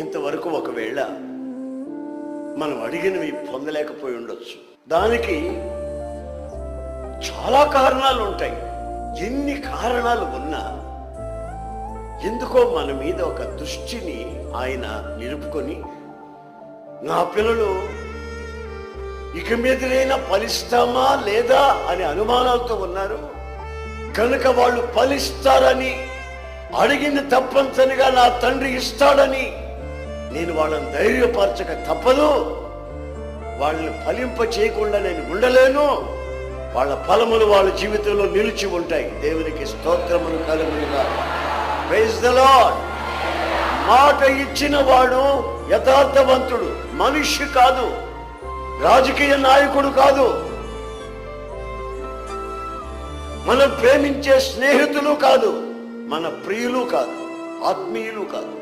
ఇంతవరకు ఒకవేళ మనం అడిగినవి పొందలేకపోయి ఉండొచ్చు. దానికి చాలా కారణాలు ఉంటాయి. ఎన్ని కారణాలు ఉన్నా ఎందుకో మన మీద ఒక దృష్టిని ఆయన నిలుపుకొని, నా పిల్లలు ఇక మీదనైనా ఫలిస్తామా లేదా అని అనుమానాలతో ఉన్నారు కనుక వాళ్ళు ఫలిస్తారని, అడిగింది తప్పనిసరిగా నా తండ్రి ఇస్తాడని నేను వాళ్ళని ధైర్యపరచక తప్పదు. వాళ్ళని ఫలింప చేయకుండా నేను ఉండలేను. వాళ్ళ ఫలములు వాళ్ళ జీవితంలో నిలిచి ఉంటాయి. దేవునికి స్తోత్రములు కలుగునుగా. Praise the Lord. మాట ఇచ్చిన వాడు యథార్థవంతుడు. మనిషి కాదు, రాజకీయ నాయకుడు కాదు, మనం ప్రేమించే స్నేహితులు కాదు, మన ప్రియులు కాదు, ఆత్మీయులు కాదు.